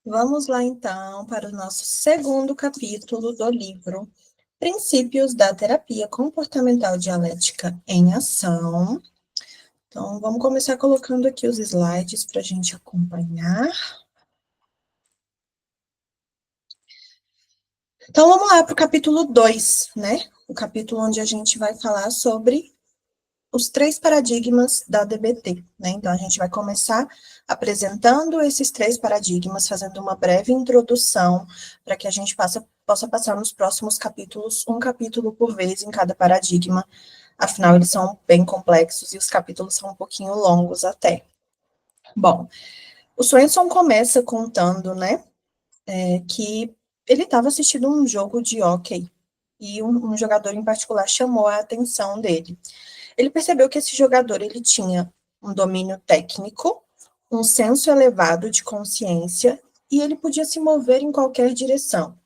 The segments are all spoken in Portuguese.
Vamos lá, então, para o nosso segundo capítulo do livro Princípios da Terapia Comportamental Dialética em Ação. Então, vamos começar colocando aqui os slides para a gente acompanhar. Então, vamos lá para o capítulo 2, né? O capítulo onde a gente vai falar sobre os 3 paradigmas da DBT, né? Então, a gente vai começar apresentando esses 3 paradigmas, fazendo uma breve introdução, para que a gente possa passar nos próximos capítulos, um capítulo por vez em cada paradigma, afinal, eles são bem complexos e os capítulos são um pouquinho longos até. Bom, o Swenson começa contando, né, que ele estava assistindo um jogo de hóquei, e um jogador em particular chamou a atenção dele. Ele percebeu que esse jogador ele tinha um domínio técnico, um senso elevado de consciência e ele podia se mover em qualquer direção.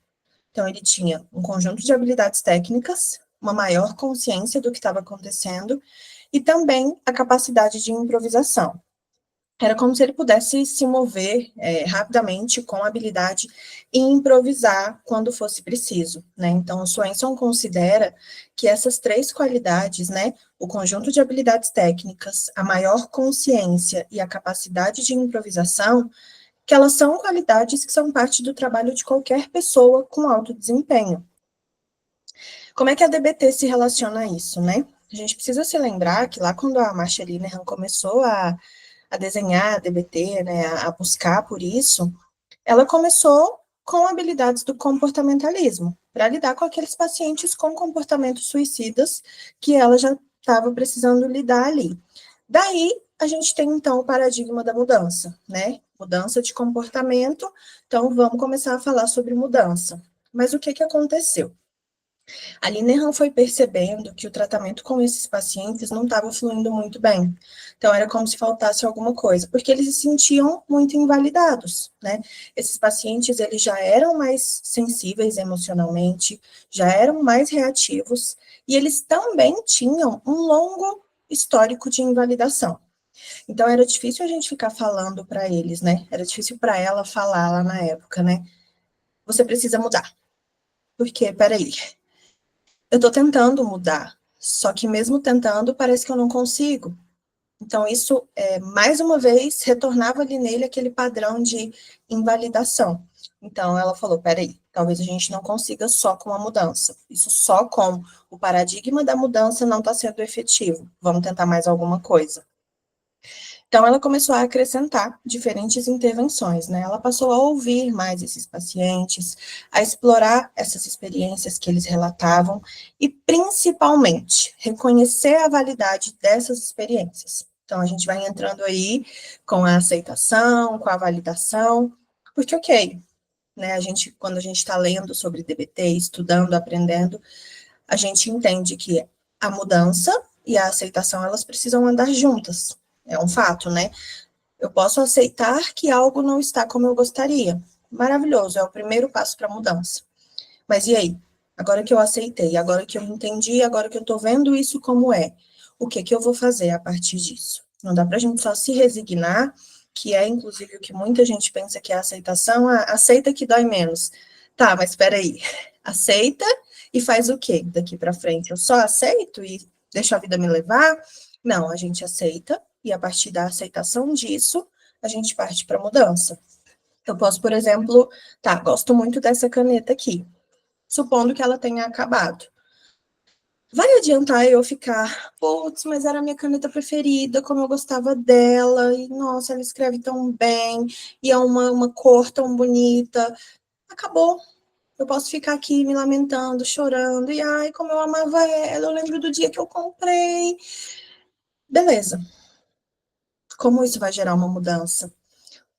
Então, ele tinha um conjunto de habilidades técnicas, uma maior consciência do que estava acontecendo e também a capacidade de improvisação. Era como se ele pudesse se mover rapidamente, com habilidade, e improvisar quando fosse preciso, né? Então, o Swenson considera que essas 3 qualidades, né, o conjunto de habilidades técnicas, a maior consciência e a capacidade de improvisação, que elas são qualidades que são parte do trabalho de qualquer pessoa com alto desempenho. Como é que a DBT se relaciona a isso, né? A gente precisa se lembrar que lá quando a Marcia Linehan começou a desenhar a DBT, né, a buscar por isso, ela começou com habilidades do comportamentalismo, para lidar com aqueles pacientes com comportamentos suicidas que ela já estava precisando lidar ali. Daí, a gente tem, então, o paradigma da mudança, né? Mudança de comportamento. Então, vamos começar a falar sobre mudança. Mas o que aconteceu? A Linehan foi percebendo que o tratamento com esses pacientes não estava fluindo muito bem. Então, era como se faltasse alguma coisa, porque eles se sentiam muito invalidados, né? Esses pacientes, eles já eram mais sensíveis emocionalmente, já eram mais reativos, e eles também tinham um longo histórico de invalidação. Então, era difícil a gente ficar falando para eles, né? Era difícil para ela falar lá na época, né? Você precisa mudar. Porque, peraí, eu estou tentando mudar, só que mesmo tentando, parece que eu não consigo. Então, isso, mais uma vez, retornava ali nele aquele padrão de invalidação. Então, ela falou, peraí, talvez a gente não consiga só com a mudança. Isso só com o paradigma da mudança não está sendo efetivo. Vamos tentar mais alguma coisa. Então, ela começou a acrescentar diferentes intervenções, né? Ela passou a ouvir mais esses pacientes, a explorar essas experiências que eles relatavam e, principalmente, reconhecer a validade dessas experiências. Então, a gente vai entrando aí com a aceitação, com a validação, porque, ok, né, quando a gente está lendo sobre DBT, estudando, aprendendo, a gente entende que a mudança e a aceitação, elas precisam andar juntas. É um fato, né? Eu posso aceitar que algo não está como eu gostaria. Maravilhoso, é o primeiro passo para a mudança. Mas e aí? Agora que eu aceitei, agora que eu entendi, agora que eu estou vendo isso como é, o que eu vou fazer a partir disso? Não dá para a gente só se resignar, que é inclusive o que muita gente pensa que é a aceitação, aceita que dói menos. Tá, mas espera aí, aceita e faz o quê daqui para frente? Eu só aceito e deixo a vida me levar? Não, a gente aceita e a partir da aceitação disso, a gente parte para a mudança. Eu posso, por exemplo, tá, gosto muito dessa caneta aqui, supondo que ela tenha acabado. Vai adiantar eu ficar, putz, mas era a minha caneta preferida, como eu gostava dela, e nossa, ela escreve tão bem, e é uma cor tão bonita. Acabou. Eu posso ficar aqui me lamentando, chorando, e ai, como eu amava ela, eu lembro do dia que eu comprei. Beleza. Como isso vai gerar uma mudança?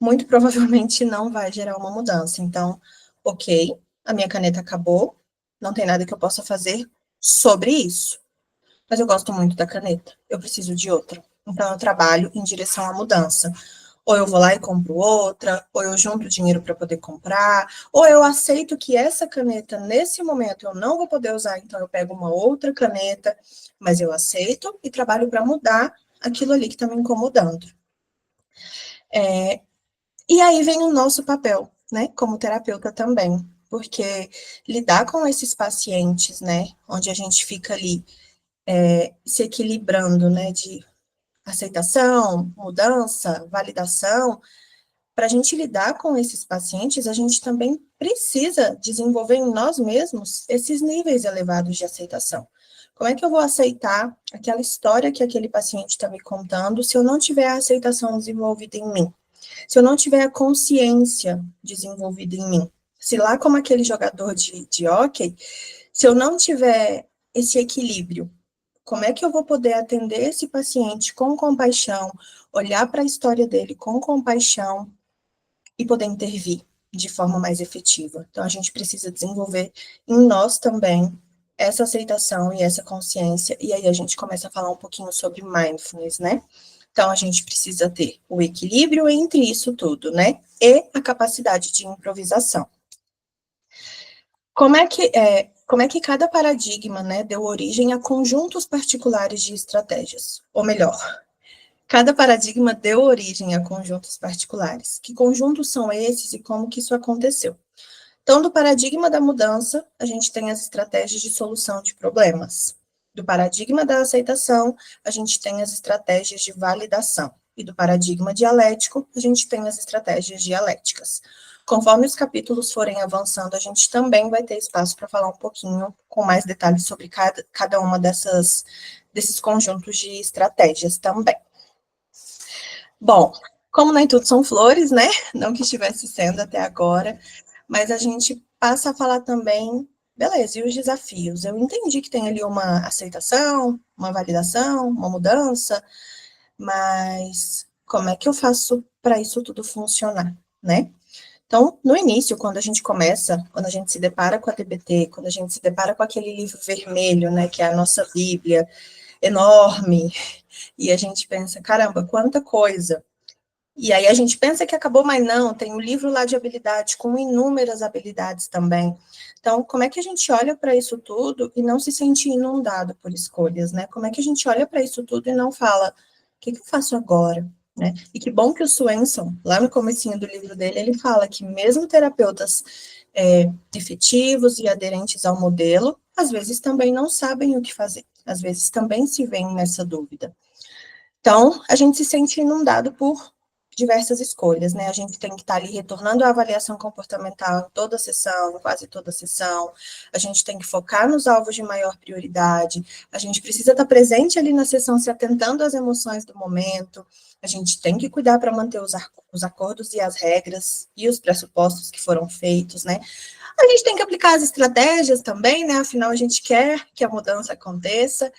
Muito provavelmente não vai gerar uma mudança. Então, ok, a minha caneta acabou, não tem nada que eu possa fazer sobre isso. Mas eu gosto muito da caneta, eu preciso de outra. Então, eu trabalho em direção à mudança. Ou eu vou lá e compro outra, ou eu junto dinheiro para poder comprar, ou eu aceito que essa caneta, nesse momento, eu não vou poder usar, então eu pego uma outra caneta, mas eu aceito e trabalho para mudar aquilo ali que está me incomodando. E aí vem o nosso papel, né, como terapeuta também, porque lidar com esses pacientes, né, onde a gente fica ali se equilibrando, né, de aceitação, mudança, validação, para a gente lidar com esses pacientes, a gente também precisa desenvolver em nós mesmos esses níveis elevados de aceitação. Como é que eu vou aceitar aquela história que aquele paciente está me contando se eu não tiver a aceitação desenvolvida em mim? Se eu não tiver a consciência desenvolvida em mim? Se lá como aquele jogador de hóquei, se eu não tiver esse equilíbrio, como é que eu vou poder atender esse paciente com compaixão, olhar para a história dele com compaixão e poder intervir de forma mais efetiva? Então, a gente precisa desenvolver em nós também essa aceitação e essa consciência, e aí a gente começa a falar um pouquinho sobre mindfulness, né? Então, a gente precisa ter o equilíbrio entre isso tudo, né? E a capacidade de improvisação. Como é que cada paradigma, né, deu origem a conjuntos particulares de estratégias? Ou melhor, cada paradigma deu origem a conjuntos particulares. Que conjuntos são esses e como que isso aconteceu? Então, do paradigma da mudança, a gente tem as estratégias de solução de problemas. Do paradigma da aceitação, a gente tem as estratégias de validação. E do paradigma dialético, a gente tem as estratégias dialéticas. Conforme os capítulos forem avançando, a gente também vai ter espaço para falar um pouquinho com mais detalhes sobre cada uma desses conjuntos de estratégias também. Bom, como nem tudo são flores, né? Não que estivesse sendo até agora, mas a gente passa a falar também, beleza, e os desafios? Eu entendi que tem ali uma aceitação, uma validação, uma mudança, mas como é que eu faço para isso tudo funcionar, né? Então, no início, quando a gente começa, quando a gente se depara com a TBT, quando a gente se depara com aquele livro vermelho, né, que é a nossa Bíblia, enorme, e a gente pensa, caramba, quanta coisa. E aí a gente pensa que acabou, mas não, tem um livro lá de habilidade, com inúmeras habilidades também. Então, como é que a gente olha para isso tudo e não se sente inundado por escolhas, né? Como é que a gente olha para isso tudo e não fala, o que eu faço agora? Né? E que bom que o Swenson, lá no comecinho do livro dele, ele fala que mesmo terapeutas efetivos e aderentes ao modelo, às vezes também não sabem o que fazer, às vezes também se veem nessa dúvida. Então, a gente se sente inundado por diversas escolhas, né? A gente tem que estar ali retornando à avaliação comportamental em toda a sessão, em quase toda a sessão. A gente tem que focar nos alvos de maior prioridade. A gente precisa estar presente ali na sessão, se atentando às emoções do momento. A gente tem que cuidar para manter os acordos e as regras e os pressupostos que foram feitos, né? A gente tem que aplicar as estratégias também, né? Afinal, a gente quer que a mudança aconteça.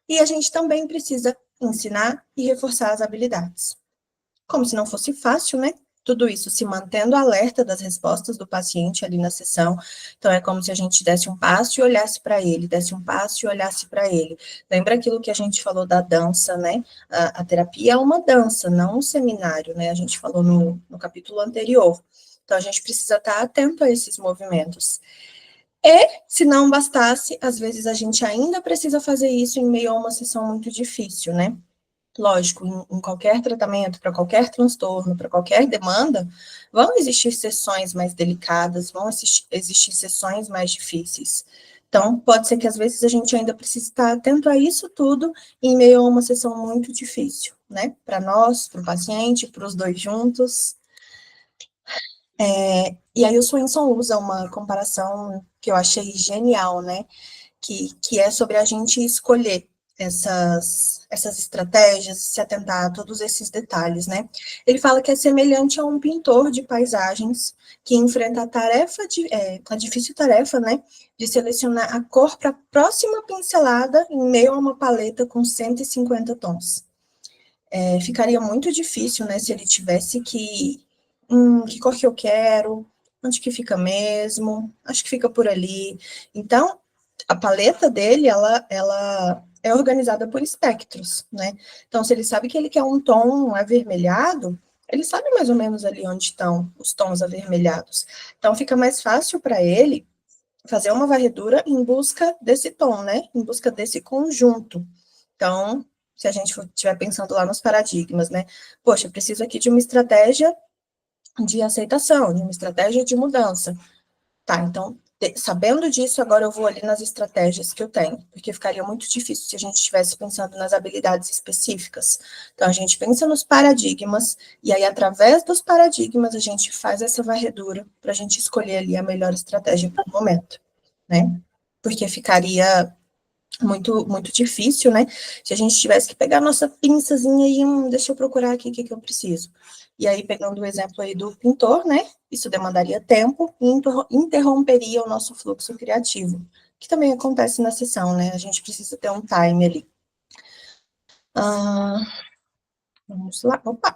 E a gente também precisa ensinar e reforçar as habilidades. Como se não fosse fácil, né? Tudo isso se mantendo alerta das respostas do paciente ali na sessão. Então, é como se a gente desse um passo e olhasse para ele, desse um passo e olhasse para ele. Lembra aquilo que a gente falou da dança, né? A terapia é uma dança, não um seminário, né? A gente falou no capítulo anterior. Então, a gente precisa estar atento a esses movimentos. E, se não bastasse, às vezes a gente ainda precisa fazer isso em meio a uma sessão muito difícil, né? Lógico, em qualquer tratamento, para qualquer transtorno, para qualquer demanda, vão existir sessões mais delicadas, vão existir sessões mais difíceis. Então, pode ser que às vezes a gente ainda precise estar atento a isso tudo em meio a uma sessão muito difícil, né? Para nós, para o paciente, para os dois juntos. E aí o Swenson usa uma comparação que eu achei genial, né? Que é sobre a gente escolher essas estratégias, se atentar a todos esses detalhes, né? Ele fala que é semelhante a um pintor de paisagens que enfrenta a difícil tarefa, né, de selecionar a cor para a próxima pincelada em meio a uma paleta com 150 tons. Ficaria muito difícil, né, se ele tivesse que cor que eu quero, onde que fica mesmo, acho que fica por ali. Então, a paleta dele, ela é organizada por espectros, né? Então, se ele sabe que ele quer um tom avermelhado, ele sabe mais ou menos ali onde estão os tons avermelhados. Então, fica mais fácil para ele fazer uma varredura em busca desse tom, né? Em busca desse conjunto. Então, se a gente estiver pensando lá nos paradigmas, né? Poxa, eu preciso aqui de uma estratégia de aceitação, de uma estratégia de mudança. Tá, então, sabendo disso, agora eu vou ali nas estratégias que eu tenho, porque ficaria muito difícil se a gente estivesse pensando nas habilidades específicas. Então, a gente pensa nos paradigmas, e aí, através dos paradigmas, a gente faz essa varredura para a gente escolher ali a melhor estratégia para o momento, né? Porque ficaria muito difícil, né? Se a gente tivesse que pegar a nossa pinçazinha e, deixa eu procurar aqui o que eu preciso. E aí, pegando o exemplo aí do pintor, né? Isso demandaria tempo e interromperia o nosso fluxo criativo, que também acontece na sessão, né? A gente precisa ter um time ali. Vamos lá, opa.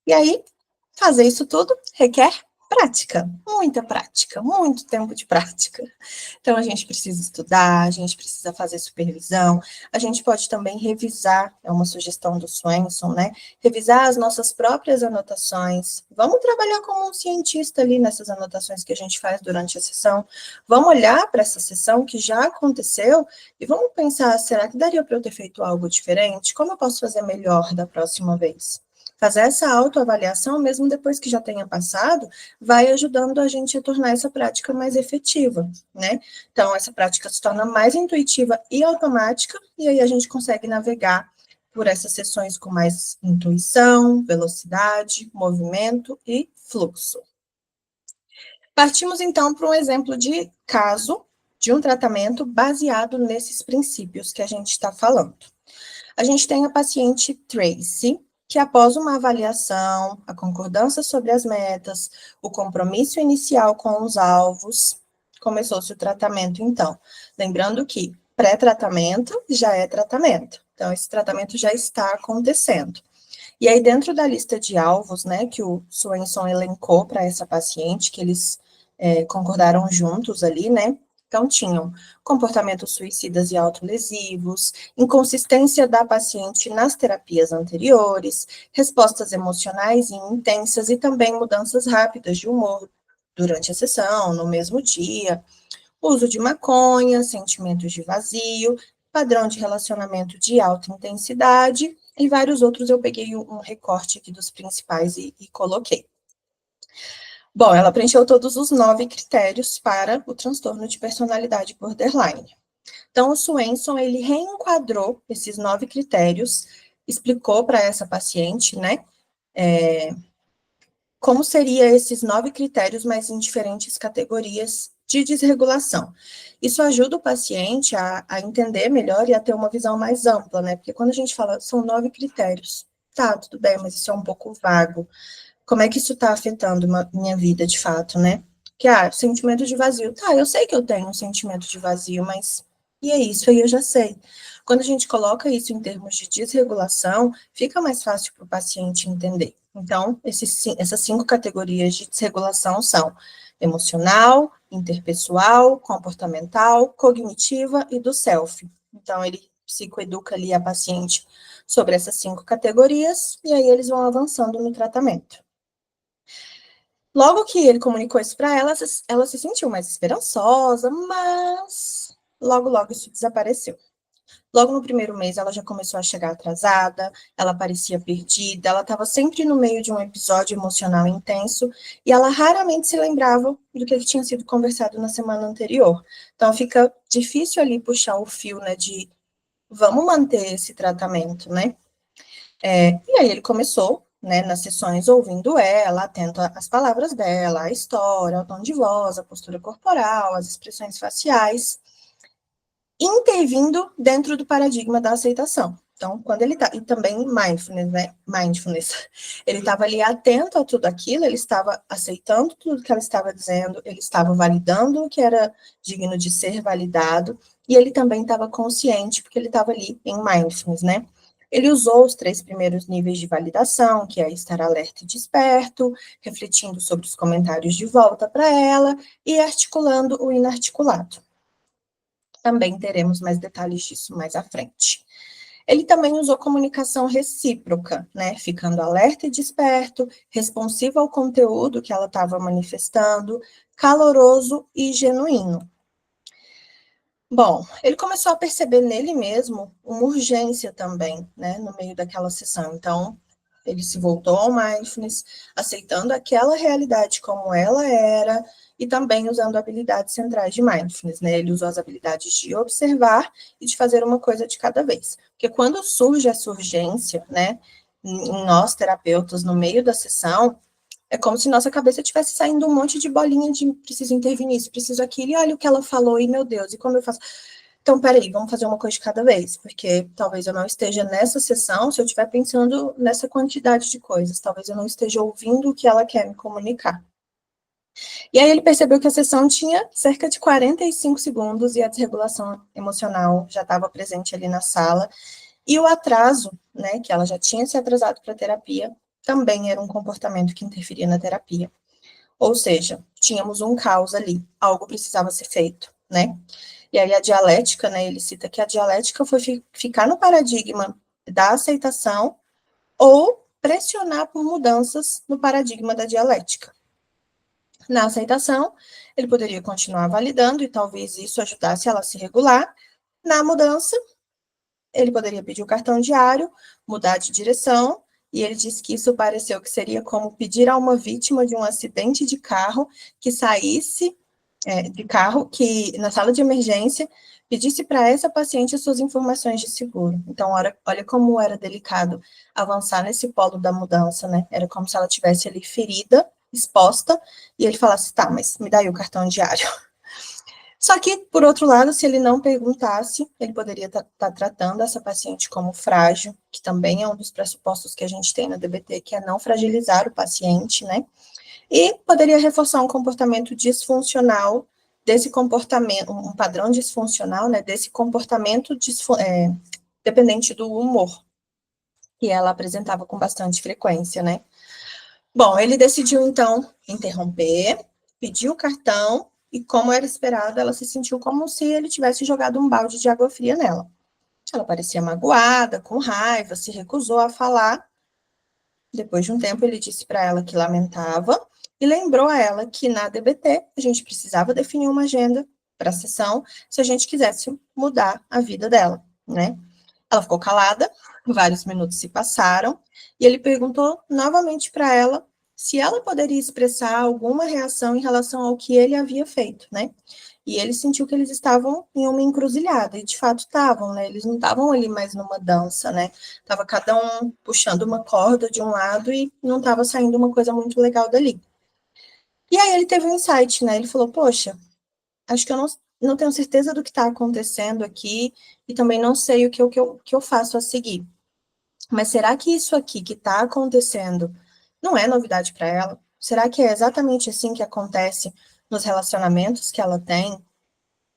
E aí, fazer isso tudo requer prática, muita prática, muito tempo de prática. Então, a gente precisa estudar, a gente precisa fazer supervisão, a gente pode também revisar, é uma sugestão do Swenson, né? Revisar as nossas próprias anotações. Vamos trabalhar como um cientista ali nessas anotações que a gente faz durante a sessão. Vamos olhar para essa sessão que já aconteceu e vamos pensar, será que daria para eu ter feito algo diferente? Como eu posso fazer melhor da próxima vez? Fazer essa autoavaliação, mesmo depois que já tenha passado, vai ajudando a gente a tornar essa prática mais efetiva, né? Então, essa prática se torna mais intuitiva e automática, e aí a gente consegue navegar por essas sessões com mais intuição, velocidade, movimento e fluxo. Partimos, então, para um exemplo de caso de um tratamento baseado nesses princípios que a gente está falando. A gente tem a paciente Tracy, que após uma avaliação, a concordância sobre as metas, o compromisso inicial com os alvos, começou-se o tratamento, então. Lembrando que pré-tratamento já é tratamento. Então, esse tratamento já está acontecendo. E aí, dentro da lista de alvos, né, que o Swenson elencou para essa paciente, que eles concordaram juntos ali, né, então tinham comportamentos suicidas e autolesivos, inconsistência da paciente nas terapias anteriores, respostas emocionais e intensas e também mudanças rápidas de humor durante a sessão, no mesmo dia, uso de maconha, sentimentos de vazio, padrão de relacionamento de alta intensidade e vários outros. Eu peguei um recorte aqui dos principais e coloquei. Bom, ela preencheu todos os 9 critérios para o transtorno de personalidade borderline. Então, o Swenson, ele reenquadrou esses 9 critérios, explicou para essa paciente, né, como seria esses 9 critérios, mas em diferentes categorias de desregulação. Isso ajuda o paciente a entender melhor e a ter uma visão mais ampla, né? Porque quando a gente fala, são 9 critérios, tá, tudo bem, mas isso é um pouco vago. Como é que isso está afetando minha vida, de fato, né? Que, sentimento de vazio. Tá, eu sei que eu tenho um sentimento de vazio, mas e é isso aí eu já sei. Quando a gente coloca isso em termos de desregulação, fica mais fácil para o paciente entender. Então, essas 5 categorias de desregulação são emocional, interpessoal, comportamental, cognitiva e do self. Então, ele psicoeduca ali a paciente sobre essas 5 categorias, e aí eles vão avançando no tratamento. Logo que ele comunicou isso para ela, ela se sentiu mais esperançosa, mas logo isso desapareceu. Logo no primeiro mês, ela já começou a chegar atrasada, ela parecia perdida, ela estava sempre no meio de um episódio emocional intenso e ela raramente se lembrava do que tinha sido conversado na semana anterior. Então, fica difícil ali puxar o fio, né, de vamos manter esse tratamento, né? E aí ele começou, né, nas sessões ouvindo ela, atento às palavras dela, à história, ao tom de voz, à postura corporal, às expressões faciais, intervindo dentro do paradigma da aceitação. Então, quando ele tá, e também mindfulness, né? Mindfulness. Ele estava ali atento a tudo aquilo, ele estava aceitando tudo que ela estava dizendo, ele estava validando o que era digno de ser validado, e ele também estava consciente, porque ele estava ali em mindfulness, né? Ele usou os 3 primeiros níveis de validação, que é estar alerta e desperto, refletindo sobre os comentários de volta para ela e articulando o inarticulado. Também teremos mais detalhes disso mais à frente. Ele também usou comunicação recíproca, né? Ficando alerta e desperto, responsivo ao conteúdo que ela estava manifestando, caloroso e genuíno. Bom, ele começou a perceber nele mesmo uma urgência também, né? No meio daquela sessão. Então, Ele se voltou ao mindfulness, aceitando aquela realidade como ela era, e também usando habilidades centrais de mindfulness, né? Ele usou as habilidades de observar e de fazer uma coisa de cada vez. Porque quando surge essa urgência, né, em nós terapeutas, no meio da sessão, é como se nossa cabeça tivesse saindo um monte de bolinha de preciso intervir nisso, preciso aquilo, e olha o que ela falou, e meu Deus, e como eu faço? Então, peraí, vamos fazer uma coisa de cada vez, porque talvez eu não esteja nessa sessão se eu estiver pensando nessa quantidade de coisas, talvez eu não esteja ouvindo o que ela quer me comunicar. E aí ele percebeu que a sessão tinha cerca de 45 segundos e a desregulação emocional já estava presente ali na sala, e o atraso, né, que ela já tinha se atrasado para a terapia, também era um comportamento que interferia na terapia. Ou seja, tínhamos um caos ali, algo precisava ser feito, né? E aí a dialética, né, ele cita que a dialética foi ficar no paradigma da aceitação ou pressionar por mudanças no paradigma da dialética. Na aceitação, ele poderia continuar validando e talvez isso ajudasse ela a se regular. Na mudança, ele poderia pedir o cartão diário, mudar de direção, e ele disse que isso pareceu que seria como pedir a uma vítima de um acidente de carro que saísse de carro, que na sala de emergência pedisse para essa paciente as suas informações de seguro. Então, olha como era delicado avançar nesse polo da mudança, né? Era como se ela tivesse ali ferida, exposta, e ele falasse, tá, mas me dá aí o cartão diário. Só que, por outro lado, se ele não perguntasse, ele poderia estar tratando essa paciente como frágil, que também é um dos pressupostos que a gente tem na DBT, que é não fragilizar o paciente, né? E poderia reforçar um comportamento disfuncional desse comportamento, um padrão disfuncional, né, desse comportamento dependente do humor, que ela apresentava com bastante frequência, né? Bom, ele decidiu, então, interromper, pediu o cartão, e como era esperado, ela se sentiu como se ele tivesse jogado um balde de água fria nela. Ela parecia magoada, com raiva, se recusou a falar. Depois de um tempo, ele disse para ela que lamentava e lembrou a ela que na DBT a gente precisava definir uma agenda para a sessão se a gente quisesse mudar a vida dela, né? Ela ficou calada, vários minutos se passaram, e ele perguntou novamente para ela se ela poderia expressar alguma reação em relação ao que ele havia feito, né? E ele sentiu que eles estavam em uma encruzilhada, e de fato estavam, né? Eles não estavam ali mais numa dança, né? Tava cada um puxando uma corda de um lado e não estava saindo uma coisa muito legal dali. E aí ele teve um insight, né? Ele falou, poxa, acho que eu não tenho certeza do que está acontecendo aqui e também não sei o que eu faço a seguir. Mas será que isso aqui que está acontecendo não é novidade para ela? Será que é exatamente assim que acontece nos relacionamentos que ela tem?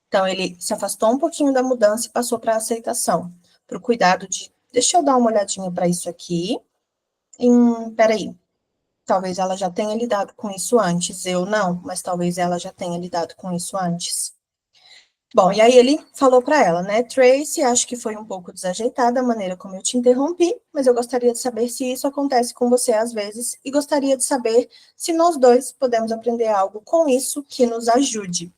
Então, ele se afastou um pouquinho da mudança e passou para a aceitação, para o cuidado de, deixa eu dar uma olhadinha para isso aqui, peraí, talvez ela já tenha lidado com isso antes, eu não, mas talvez ela já tenha lidado com isso antes. Bom, e aí ele falou para ela, né, Tracy, acho que foi um pouco desajeitada a maneira como eu te interrompi, mas eu gostaria de saber se isso acontece com você às vezes e gostaria de saber se nós dois podemos aprender algo com isso que nos ajude.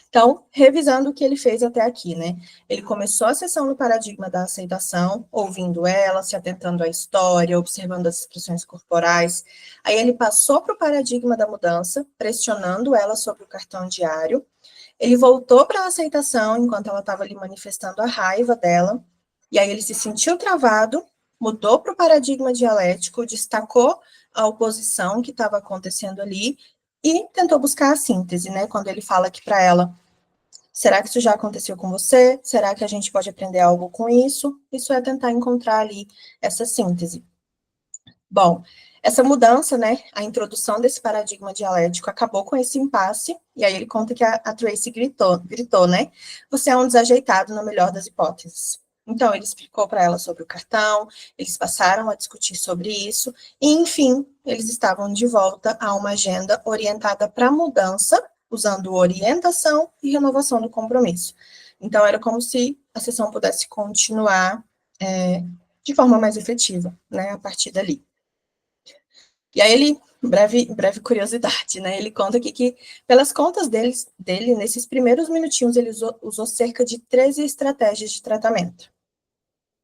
Então, revisando o que ele fez até aqui, né? Ele começou a sessão no paradigma da aceitação, ouvindo ela, se atentando à história, observando as expressões corporais. Aí ele passou para o paradigma da mudança, pressionando ela sobre o cartão diário. Ele voltou para a aceitação enquanto ela estava ali manifestando a raiva dela. E aí ele se sentiu travado, mudou para o paradigma dialético, destacou a oposição que estava acontecendo ali e tentou buscar a síntese, né? Quando ele fala aqui para ela, será que isso já aconteceu com você? Será que a gente pode aprender algo com isso? Isso é tentar encontrar ali essa síntese. Bom, essa mudança, né, a introdução desse paradigma dialético acabou com esse impasse, e aí ele conta que a Tracy gritou, né, você é um desajeitado na melhor das hipóteses. Então, ele explicou para ela sobre o cartão, eles passaram a discutir sobre isso, e, enfim, eles estavam de volta a uma agenda orientada para a mudança, usando orientação e renovação do compromisso. Então, era como se a sessão pudesse continuar de forma mais efetiva, né, a partir dali. E aí ele, breve curiosidade, né? Ele conta aqui que, pelas contas dele, nesses primeiros minutinhos, ele usou cerca de 13 estratégias de tratamento.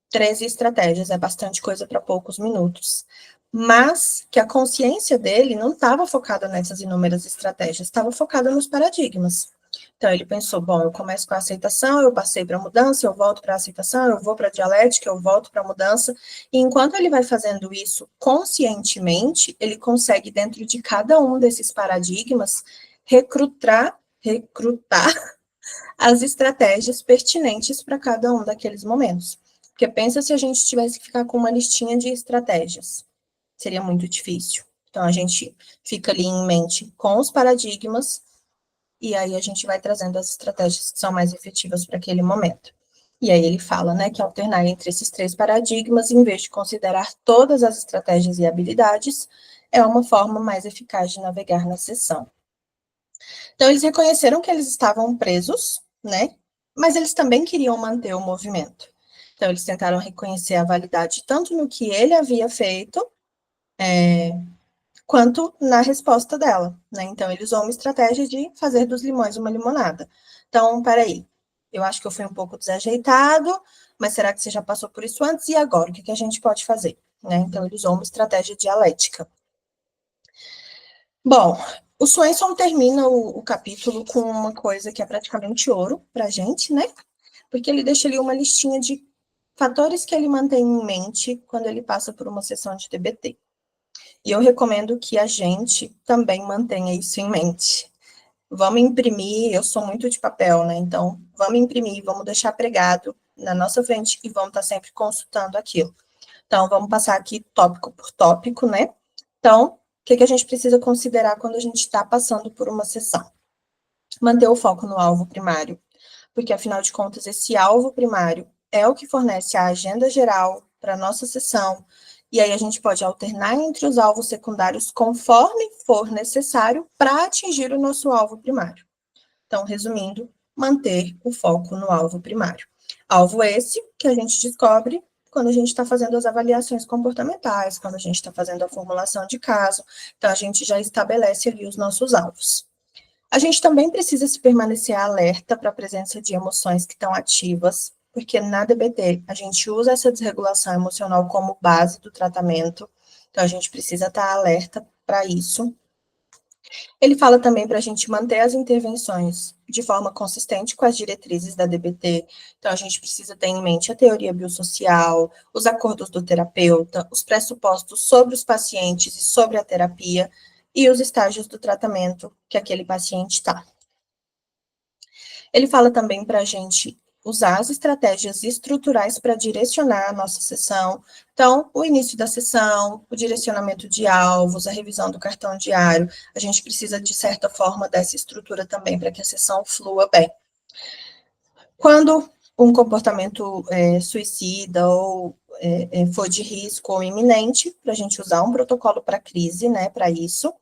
13 estratégias, é bastante coisa para poucos minutos. Mas que a consciência dele não estava focada nessas inúmeras estratégias, estava focada nos paradigmas. Então, ele pensou, bom, eu começo com a aceitação, eu passei para a mudança, eu volto para a aceitação, eu vou para a dialética, eu volto para a mudança. E enquanto ele vai fazendo isso conscientemente, ele consegue, dentro de cada um desses paradigmas, recrutar as estratégias pertinentes para cada um daqueles momentos. Porque pensa se a gente tivesse que ficar com uma listinha de estratégias. Seria muito difícil. Então, a gente fica ali em mente com os paradigmas e aí a gente vai trazendo as estratégias que são mais efetivas para aquele momento. E aí ele fala, né, que alternar entre esses três paradigmas, em vez de considerar todas as estratégias e habilidades, é uma forma mais eficaz de navegar na sessão. Então, eles reconheceram que eles estavam presos, né, mas eles também queriam manter o movimento. Então, eles tentaram reconhecer a validade tanto no que ele havia feito, quanto na resposta dela, né? Então, ele usou uma estratégia de fazer dos limões uma limonada. Então, peraí, eu acho que eu fui um pouco desajeitado, mas será que você já passou por isso antes? E agora? O que a gente pode fazer? Né? Então, ele usou uma estratégia dialética. Bom, o Swenson termina o capítulo com uma coisa que é praticamente ouro para a gente, né? Porque ele deixa ali uma listinha de fatores que ele mantém em mente quando ele passa por uma sessão de DBT. E eu recomendo que a gente também mantenha isso em mente. Vamos imprimir, eu sou muito de papel, né? Então, vamos imprimir, vamos deixar pregado na nossa frente e vamos estar sempre consultando aquilo. Então, vamos passar aqui tópico por tópico, né? Então, o que a gente precisa considerar quando a gente está passando por uma sessão? Manter o foco no alvo primário, porque, afinal de contas, esse alvo primário é o que fornece a agenda geral para a nossa sessão, e aí a gente pode alternar entre os alvos secundários conforme for necessário para atingir o nosso alvo primário. Então, resumindo, manter o foco no alvo primário. Alvo esse que a gente descobre quando a gente está fazendo as avaliações comportamentais, quando a gente está fazendo a formulação de caso, então a gente já estabelece ali os nossos alvos. A gente também precisa se permanecer alerta para a presença de emoções que estão ativas, porque na DBT a gente usa essa desregulação emocional como base do tratamento, então a gente precisa estar alerta para isso. Ele fala também para a gente manter as intervenções de forma consistente com as diretrizes da DBT, então a gente precisa ter em mente a teoria biosocial, os acordos do terapeuta, os pressupostos sobre os pacientes e sobre a terapia, e os estágios do tratamento que aquele paciente está. Ele fala também para a gente usar as estratégias estruturais para direcionar a nossa sessão. Então, o início da sessão, o direcionamento de alvos, a revisão do cartão diário, a gente precisa, de certa forma, dessa estrutura também para que a sessão flua bem. Quando um comportamento suicida ou for de risco ou iminente, para a gente usar um protocolo para crise, né, para isso.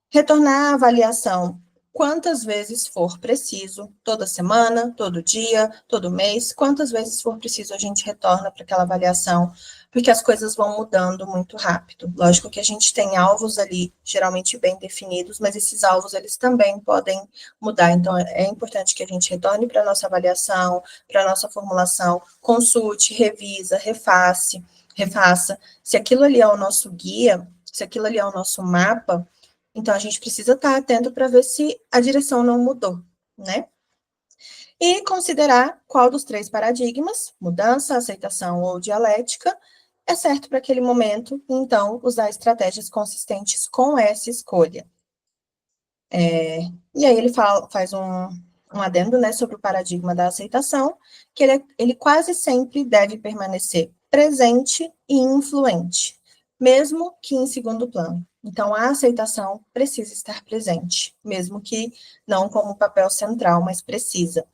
Retornar à avaliação quantas vezes for preciso, toda semana, todo dia, todo mês, quantas vezes for preciso a gente retorna para aquela avaliação, porque as coisas vão mudando muito rápido. Lógico que a gente tem alvos ali, geralmente bem definidos, mas esses alvos, eles também podem mudar, então é importante que a gente retorne para a nossa avaliação, para a nossa formulação, consulte, revisa, refaça. Se aquilo ali é o nosso guia, se aquilo ali é o nosso mapa, então, a gente precisa estar atento para ver se a direção não mudou, né? E considerar qual dos três paradigmas, mudança, aceitação ou dialética, é certo para aquele momento, então, usar estratégias consistentes com essa escolha. E aí ele faz um adendo, né, sobre o paradigma da aceitação, que ele quase sempre deve permanecer presente e influente, mesmo que em segundo plano. Então, a aceitação precisa estar presente, mesmo que não como papel central, mas precisa,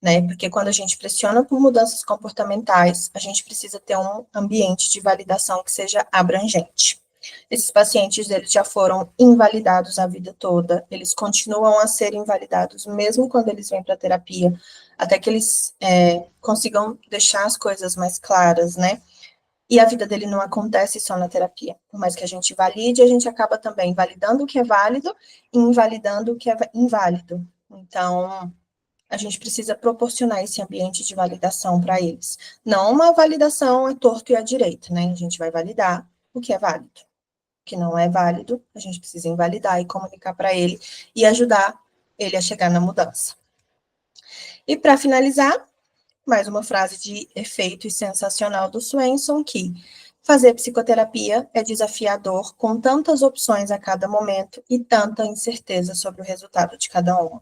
né? Porque quando a gente pressiona por mudanças comportamentais, a gente precisa ter um ambiente de validação que seja abrangente. Esses pacientes, eles já foram invalidados a vida toda, eles continuam a ser invalidados, mesmo quando eles vêm para a terapia, até que eles consigam deixar as coisas mais claras, né? E a vida dele não acontece só na terapia. Por mais que a gente valide, a gente acaba também validando o que é válido e invalidando o que é inválido. Então, a gente precisa proporcionar esse ambiente de validação para eles. Não uma validação é torto e à direita, né? A gente vai validar o que é válido. O que não é válido, a gente precisa invalidar e comunicar para ele e ajudar ele a chegar na mudança. E para finalizar, mais uma frase de efeito e sensacional do Swenson, que fazer psicoterapia é desafiador, com tantas opções a cada momento e tanta incerteza sobre o resultado de cada uma.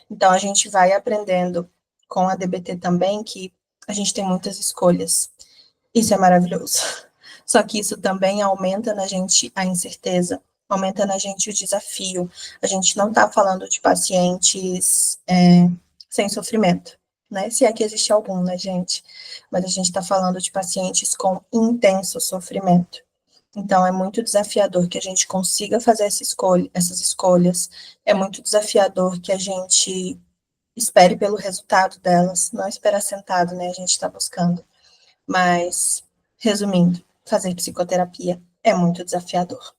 Então, a gente vai aprendendo com a DBT também que a gente tem muitas escolhas. Isso é maravilhoso. Só que isso também aumenta na gente a incerteza, aumenta na gente o desafio. A gente não está falando de pacientes sem sofrimento, né? Se é que existe algum, né, gente? Mas a gente está falando de pacientes com intenso sofrimento. Então, é muito desafiador que a gente consiga fazer essas escolhas. É muito desafiador que a gente espere pelo resultado delas, não esperar sentado, né? A gente está buscando. Mas, resumindo, fazer psicoterapia é muito desafiador.